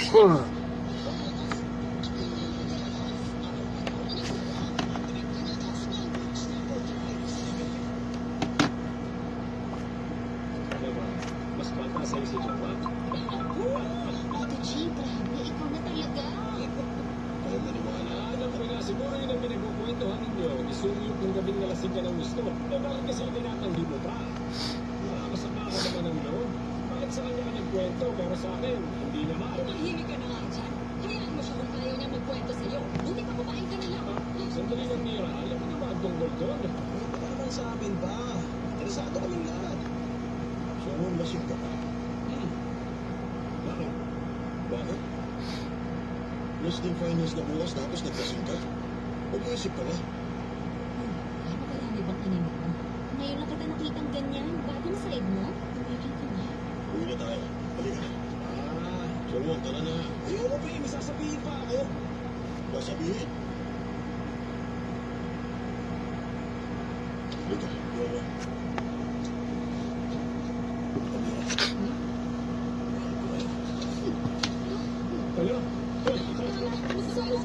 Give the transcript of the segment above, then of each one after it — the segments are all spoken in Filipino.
Mas bata sa'yo si Jawa. Ate G, grabe, ikaw na talaga. Kaya maniwala. Alam ko na, siguro yun ang pinagkukwentuhan ninyo. Isuyot ng gabing nalasing ka ng gusto. Bakit kasi tinatanggi mo pa? Masama ka naman ng loob. Bakit sa kanya ka nagkwento? Pero sa akin, hindi naman. Tumahimik ka na nga dyan. Hayaan mo siya kung ayaw niya magkwento sa'yo. Buti pa kumain ka na lang. Sandali ng Mira. Alam mo naman tungkol doon. Ano naman sa amin ba? Interesado kaming lahat. So, anong lasing ka pa? Bakit? Bakit? Less than finance na bukas tapos naglasing ka? Mag-iisip ka ba? Ano marami bang inimik mo? Ngayon lang kita nakitang ganyan. Bagong side mo? Tumigil ka na. Uwi na tayo. Halika na. So, tara na. Ayaw mo pa yung sasabihin pa ako. Sasabihin. Halika. Yola. Kaya, Masasama.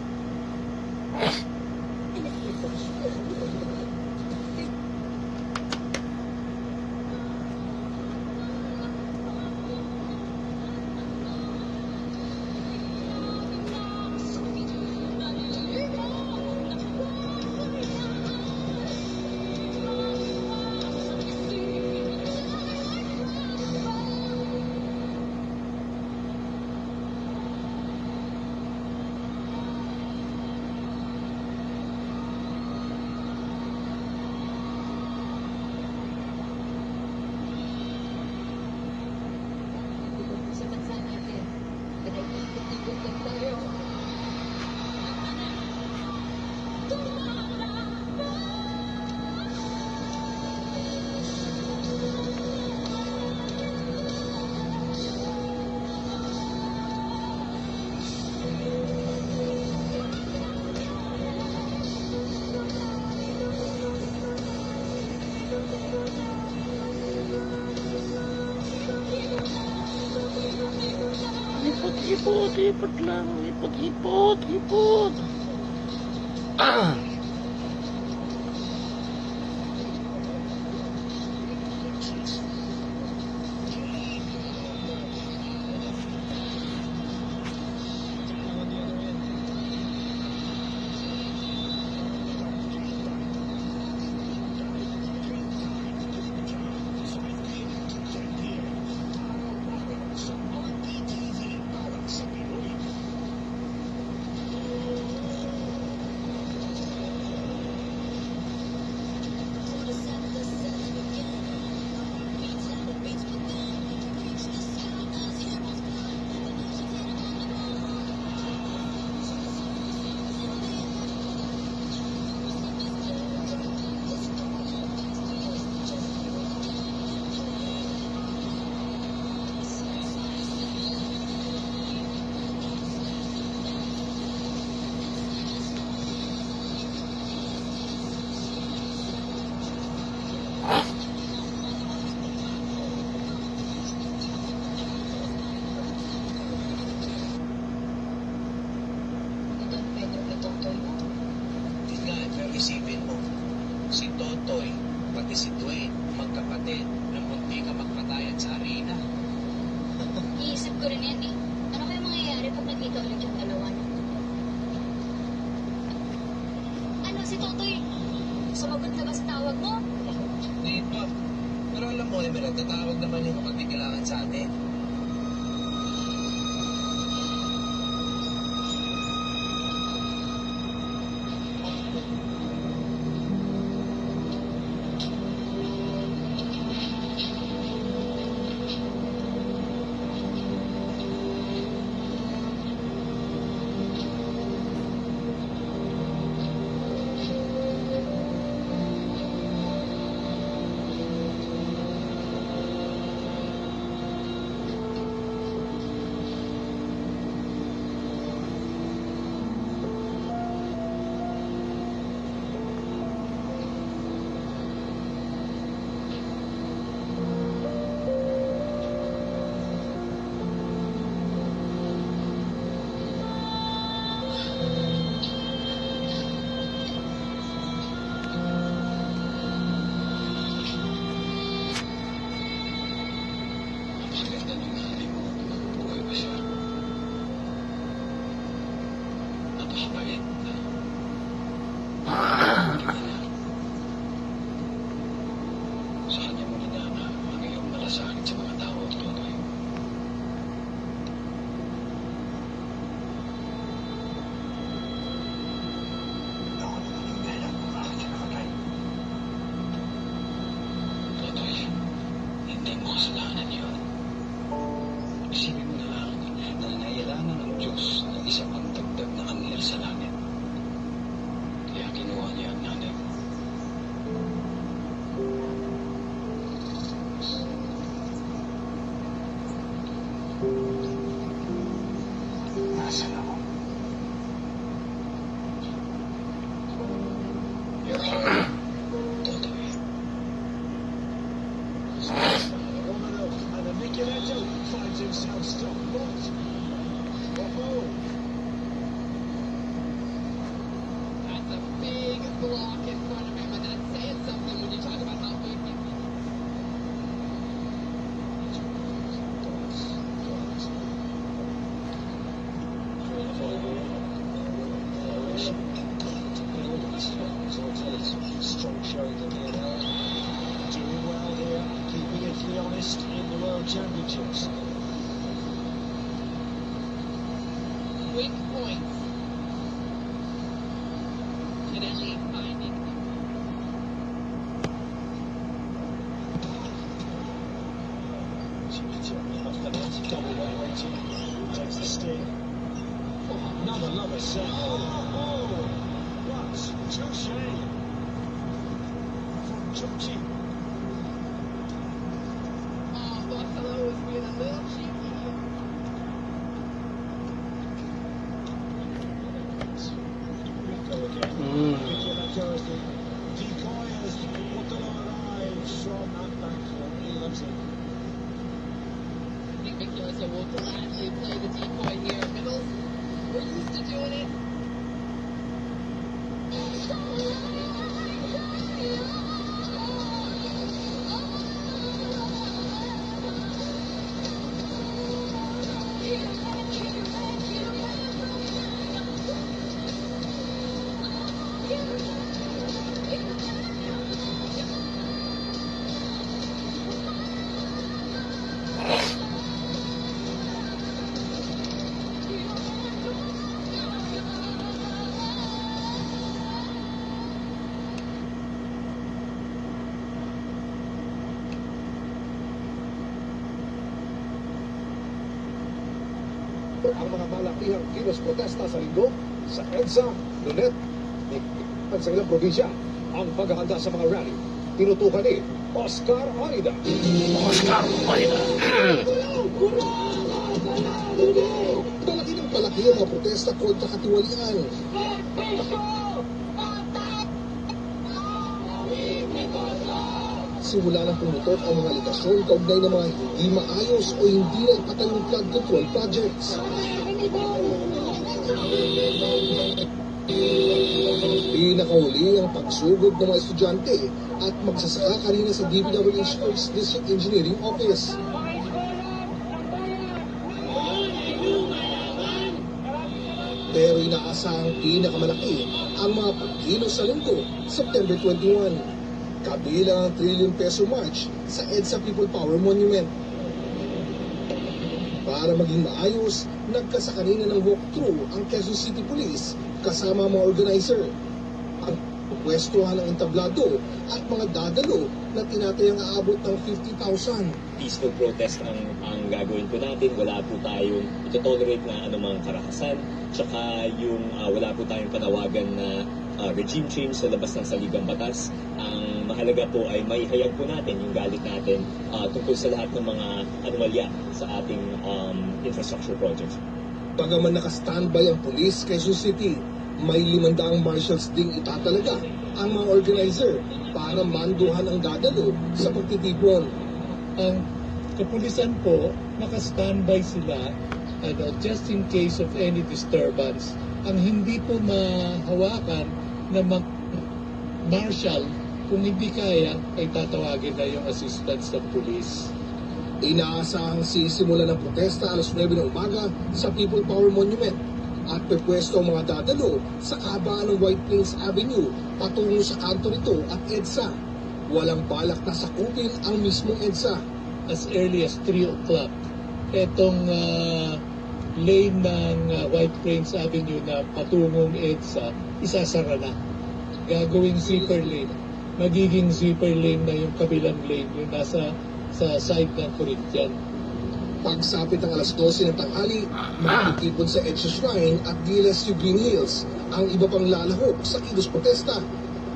Sa bansa natin, pinag-ikot-ikot lang tayo. Ipot lang, ipot. Isipin mo, si Totoy, pati si Dwayne, magkapatid, na munti ka magpatayan sa arena. Iisip ko rin yan eh. Ano kaya mangyayari pag nagkita ulit yung dalawa na? Ano si Totoy? Sumagot na ba sa tawag mo? Hindi pa. Pero alam mo, Emerald, tatawag naman yung kapag kailangan sa atin. Self-stop bot. Oh, That's a big block in front of him, and that's saying something when you talk about how good he is. Strong showing from here now. Doing well here, keeping Italy honest in the World Championships. Quick points. Finelli finding Double weight rating takes the sting. Oh, another lover set. Oh, what? Touche from Chuchi. Oh, Buffalo is being a little cheeky here. Go again. Nicola Thursday. Decoy as Otolo arrives from that backfield. He loves it. I think Victor will gladly play the decoy here. Middles, we're used to doing it. Ang mga malakihang kilos protesta sa linggo sa EDSA, Lunet, sa ilang probinsya. Ang paghahanda sa mga rally, tinutukan ni Oscar Arida. Oscar Maida. Palaki ng palaki ang mga protesta kontra katiwalian. Simula nang pumutok ang mga aligasyon kaugnay ng mga hindi maayos o hindi na ipatayong flood control projects. Pinakahuli ang pagsugod ng mga estudyante at magsasaka kanina sa DPWH First District Engineering Office. Pero inaasahang pinakamalaki ang mga pagkilos sa linggo, September 21. Kabilang ang trillion-peso march sa EDSA People Power Monument. Para maging maayos, nagkasa kanina ng walkthrough ang Quezon City Police kasama ang mga organizer. Ang pwestuhan ng entablado at mga dadalo na tinatayang aabot ng 50,000. Peaceful protest ang gagawin po natin. Wala po tayong ito-tolerate na anumang karahasan. Tsaka yung wala po tayong panawagan na regime change sa labas ng saligang batas. Ang mahalaga po ay maihayag po natin yung galit natin tungkol sa lahat ng mga anomalya sa ating infrastructure projects. Bagaman naka-standby ang pulis Quezon City, may 500 marshals ding itatalaga ang mga organizer para manduhan ang dadalo sa pagtitipon. Ang kapulisan po, naka-standby sila just in case of any disturbance. Ang hindi po mahawakan na marshal, kung hindi kaya, ay tatawagin na yung assistance ng police. Inaasahang sisimula ng protesta alas 9 ng umaga sa People Power Monument at pepwesto ang mga dadalo sa kabaan ng White Plains Avenue patungo sa kanto nito at EDSA. Walang balak na sakupin ang mismong EDSA. As early as 3 o'clock, etong lane ng White Plains Avenue na patungong EDSA, isasara na. Gagawing zipper lane. Magiging zipper lane na yung kabilang lane, yung nasa sa side ng Corinthian. Pagsapit ng alas 12 ng tanghali, makikipon sa EDSA Shrine at DLSU Green Hills ang iba pang lalahok sa kilos protesta.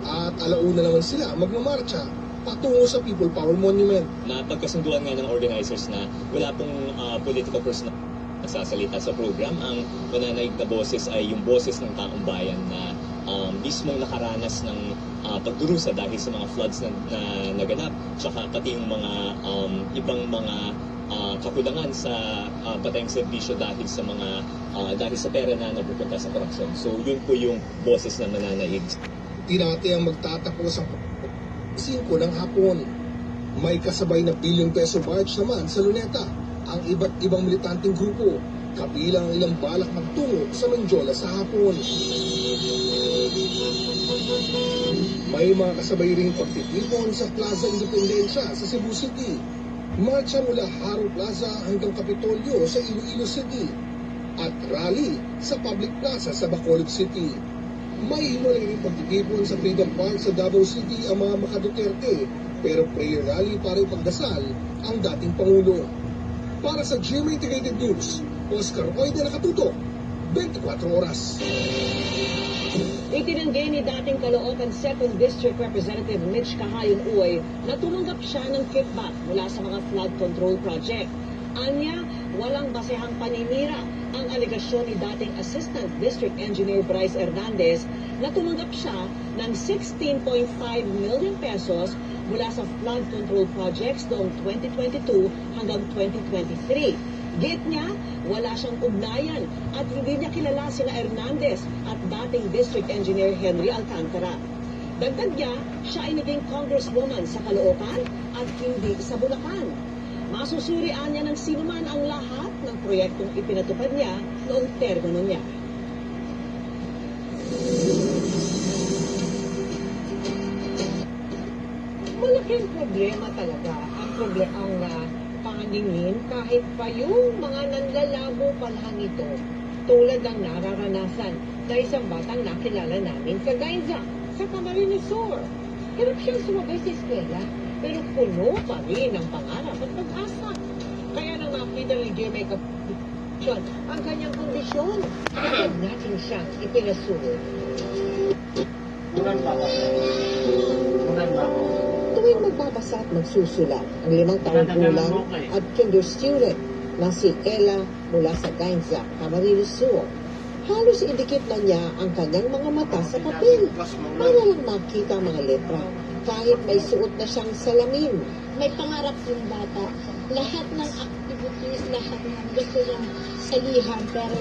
At alauna naman sila magmamarcha patungo sa People Power Monument. Napagkasunduan nga ng organizers na wala pong political person nagsasalita sa program. Ang mananaig na boses ay yung boses ng taong bayan na mismong nakaranas ng pagdurusa dahil sa mga floods na naganap, tsaka pati yung mga ibang mga kakulangan sa patayang serbisyo dahil sa pera na napupunta sa korupsyon. So yun po yung boses na mananaig. Tinati ang magtatapos ang 5 ng hapon. May kasabay na bilyon-peso march naman sa Luneta ang iba't ibang militanteng grupo, kabilang ang ilang balak magtungo sa Menjola sa hapon. May mga kasabay ring pagtitipon sa Plaza Independencia sa Cebu City. Marcha mula Haro Plaza hanggang Kapitolyo sa Iloilo City. At rally sa Public Plaza sa Bacolod City. May hiwalay ring pagtitipon sa Freedom Park sa Davao City ang mga Makaduterte, pero prayer rally para ipagdasal ang dating Pangulo. Para sa GMA Integrated News, Oscar Oide nakatutok, 24 oras. Itinanggi ni dating Caloocan 2nd District Representative Mitch Cahayon Uy na tumanggap siya ng kickback mula sa mga flood control project. Anya, walang basehang paninira ang alegasyon ni dating Assistant District Engineer Bryce Hernandez na tumanggap siya ng 16.5 million pesos mula sa flood control projects noong 2022 hanggang 2023. Git niya, wala siyang ugnayan at hindi niya kilala sina Hernandez at dating District Engineer Henry Alcantara. Dagdag niya, siya ay naging congresswoman sa Caloocan at hindi sa Bulacan. Masusurian niya ng sinuman ang lahat ng proyektong ipinatupad niya noong termino niya. Malaking problema talaga ang panganingin kahit pa yung mga nanlalabo pa lang ito, tulad ng nararanasan na isang batang nakilala namin sa Gainza, sa Camarines Sur. Hirap siyang sumabay sa eskwela, pero puno pa rin ang pangarap at pag-asa. Kaya nang makita ni GMA Kapitolyo ang kanyang kondisyon, agad natin siyang ipinasuro. Tuwing magbabasa at magsusulat, ang 5 taong gulang at kinder student na si Ella mula sa Gainza, Camarines Sur. Halos idikit na niya ang kanyang mga mata sa papel para lang makita ang mga letra. Kahit may suot na siyang salamin. May pangarap yung bata. Lahat ng activities, lahat ng gusto niyang salihan, pero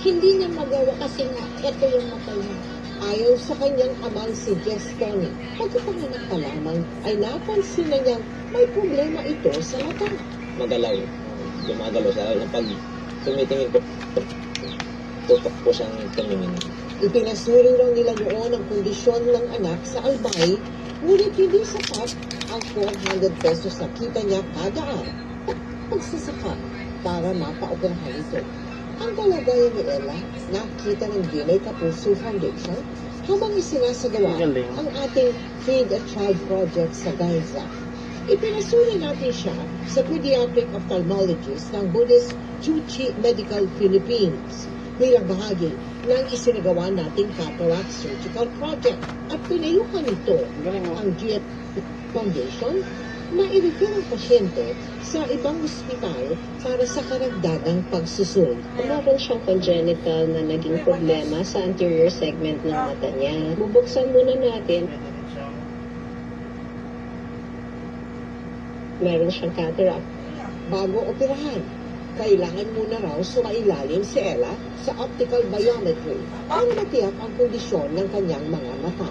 hindi niya magawa kasi nga, ito yung mata niya. Ayaw sa kanyang amang si Jess Tony. Pagkapanganak pa lamang, ay napansin na niyang may problema ito sa mata. Magalaw. Gumagalaw siya. Pag tumitingin ko, tutok po siyang tumingin. Ipinasuri raw nila noon ang kondisyon ng anak sa Albay, ngunit hindi sapat ang 400 pesos na kita niya kada araw at pagsasaka para mapaoperahan ito. Ang kalagayan ni Ella, nakita ng GMA Kapuso Foundation habang isinasagawa ang ating Feed a Child project sa Gainza. Ipinasuri natin siya sa pediatric ophthalmologist ng Buddhist Chuchi Medical Philippines bilang bahagi ng isinagawa nating cataract surgical project at pinayuhan nito ang GMA Foundation na i-refer ang pasyente sa ibang ospital para sa karagdagang pagsusunod. Meron siyang congenital na naging problema sa anterior segment ng mata niya. Bubuksan muna natin. Meron siyang cataract. Bago operahan, kailangan muna raw sumailalim si Ella sa optical biometry para matiyak ang kondisyon ng kanyang mga mata.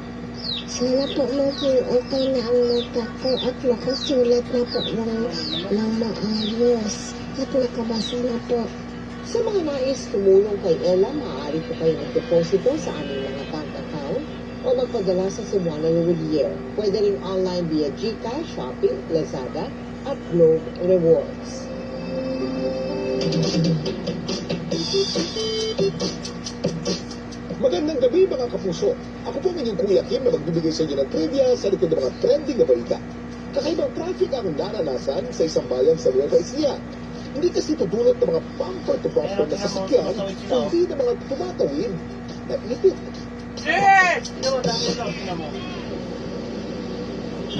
Sana po maging okay na ang mata ko at nakasulat na po ng maayos at nakabasa na po. Sa mga nais tumulong kay Ella, maaari po kayo nagdeposito sa aming mga bank account o magpadala sa Cebuana Reward. Pwede rin online via GCash, Shopee, Lazada at Globe Rewards. Magandang gabi mga kapuso. Ako po ang inyong Kuya Kim na magbibigay sa inyo ng trivia sa likod ng mga trending na balita. Kakaibang traffic ang naranasan sa isang bayan sa Nueva Ecija. Hindi kasi tutulot ng mga bumper-to-bumper na sasakyan, kundi ng mga tumatawid na ipit.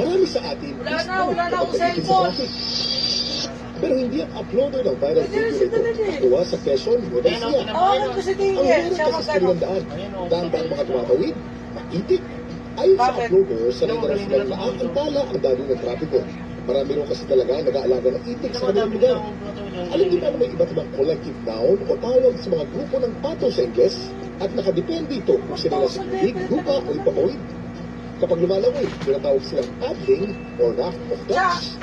Marami sa atin, Wala na akong cellphone. Pero hindi ang uploader ng viral video na ito nakuha sa Quezon, Nueva Ecija. Ang meron kasi sa Pilandaan, daan mga tumatawid, maitik. Ayon sa uploader, sanay na sila na ang tala ang dami ng trapiko. Marami rin kasi talaga nag-aalaga ng itik sa kanilang lugar. Alam niyo ba na may iba't ibang collective noun o tawag sa mga grupo ng pato sa Ingles? At nakadepende ito kung sila sa big, lupa o ipapawid. Kapag lumalawid, tinatawag silang paddling or raft of ducks.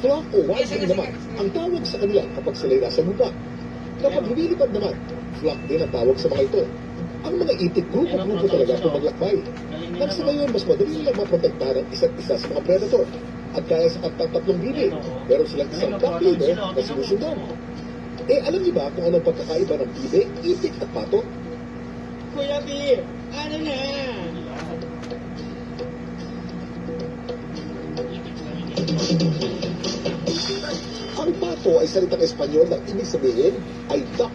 Flock o wildling naman ang tawag sa kanila kapag sila'y nasa lupa. Kapag lumilipad naman, flock din ang tawag sa mga ito. Ang mga itik grupo talaga kung maglakbay. Nang sa ngayon, mas madali nilang maprotektahan ang isa't isa sa mga predator at kaya sa tatlong bibi. Meron silang isang top leader na sinusundan. Alam niyo ba kung anong pagkakaiba ng bibi, itik at pato? Kuya B, ano na? Ang pato ay salitang Espanyol na ibig sabihin ay duck.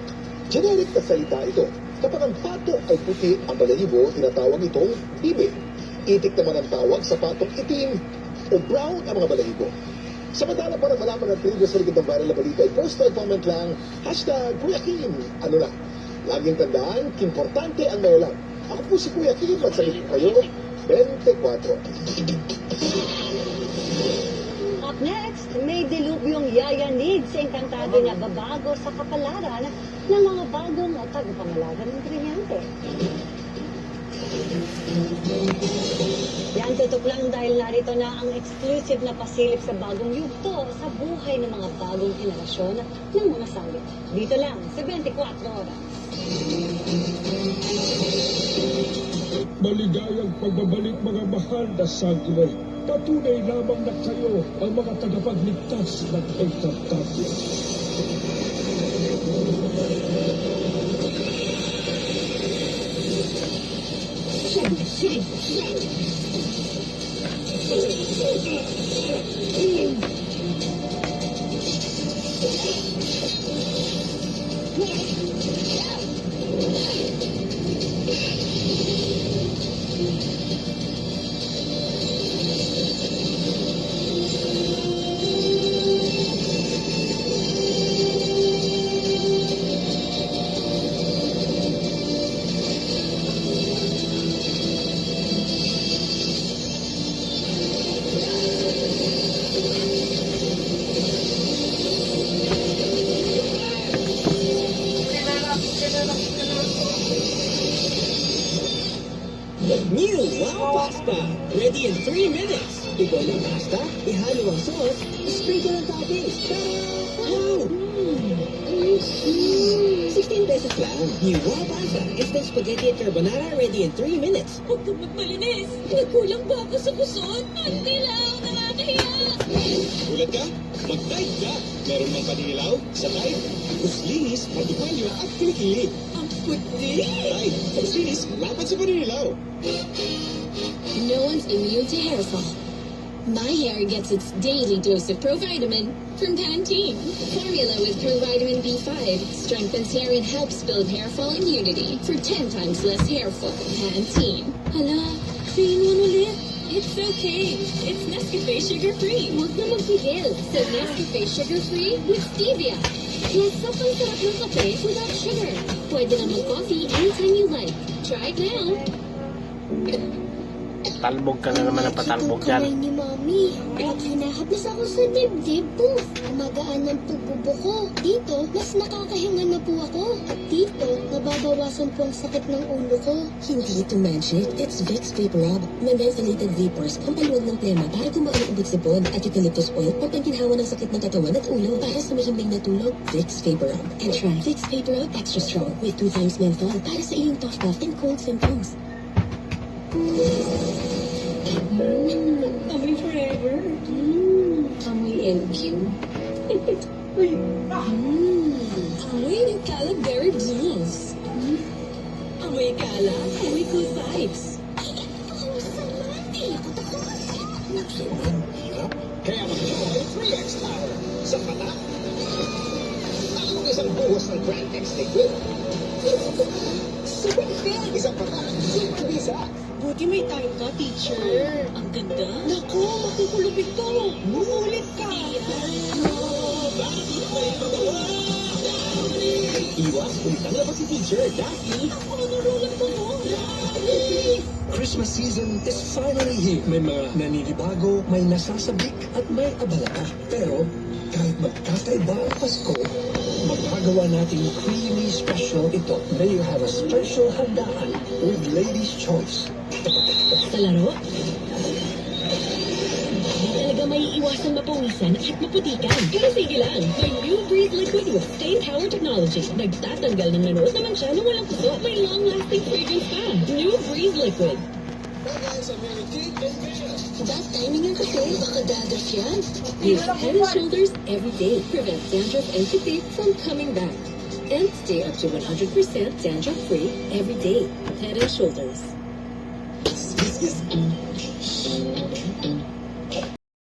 Generic na salita ito. Kapag ang pato ay puti ang balahibo, tinatawag itong bibi. Itik naman ang tawag sa patong itim o brown ang mga balahibo. Sa madala para malaman ang trivia sa likod ng viral na balita ay post or comment lang, #Kuya Kim. Ano na? Laging tandaan, importante ang may alam. Ako po si Kuya Kim at salit ko kayo, 24. Up next, may dilubyong yayanig sa engkantado na babago sa kapalaran ng mga bagong tagapangalaga ng krinyante. Yan, tutok lang dahil narito na ang exclusive na pasilip sa bagong yugto sa buhay ng mga bagong henerasyon ng mga sangit. Dito lang sa 24 Oras. Maligayang pagbabalik mga mahal na sangre. Patunay lamang na kayo ang mga tagapagligtas ng engkantado. New Wow Pasta! Ready in 3 minutes! Ikaw ng pasta, ihalo ang sauce, sprinkle ang toppings. Wow! 16 pesos lang. New Wow Pasta! Instant spaghetti at carbonara ready in 3 minutes. Huwag kang magmalinis. Nagkulang ba ako sa kusot? Hindi lang. Nakakahiya. Ulat ka? Mag-dive ka! Meron mang panilaw, sa dive, kuslinis, patukalyo at kilikili. Ang puti. Dive, kuslinis, laban sa paninilaw. No one's immune to hair fall. My hair gets its daily dose of Provitamin from Pantene. Formula with Provitamin B5 strengthens hair and helps build hair fall immunity for 10 times less hair fall. Pantene. Hala, sino ulit? It's okay. It's Nescafe sugar-free. Huwag na magpigil. So Nescafe sugar-free with stevia. Yes, sobrang sarap ng kape without sugar. Pwede na mag-coffee anytime you like. Try it now. Talbog ka na naman ang patalbog yan. Kamay ni Mami. At hinahapis ako sa dibdib po. Magaan ang tububo ko. Dito, mas nakakahinga na po ako. At dito, nababawasan po ang sakit ng ulo ko. Hindi ito magic. It's Vicks Vapor Rub. May mentholated vapors, pampaluwag ng plema para gumaan ang ubod sipon at eucalyptus oil, pampanginhawa ng sakit ng katawan at ulo para sa mahimbing na tulog. Vicks Vapor Rub. And try Vicks Vapor Rub Extra Strong with 2 times menthol para sa iyong cough and cold symptoms. Amoy forever. Amoy LQ. Amoy Caleb Berry Blues. Amoy Kala. Amoy Good Vibes. Kaya mag-iwan ay 3X Tower. Sa mata, ang isang buhos ng Grand X Liquid. Super Fit! Isang mata, super visa. Buti may time ka, teacher. Ang ganda. Naku, makukulubig to. Umulit ka. Iwas kulitang labas si teacher, Daphne. Christmas season is finally here. May mga naninibago, may nasasabik, at may abala pa. Pero, kahit magkakaiba ang Pasko, magagawa natin creamy special ito. May you have a special handaan with Lady's Choice. Sa laro, di talaga may iwasan mapawisan at maputikan. Pero sige lang, may New Breeze Liquid with Stain Power Technology. Nagtatanggal ng nanood naman siya na walang puso. May long-lasting fragrance pa. New Breeze Liquid. Bad timing ang kasi. Baka dadaf yan. Use Head and Shoulders every day. Prevent dandruff and fatigue from coming back. And stay up to 100% dandruff-free every day. Head and Shoulders.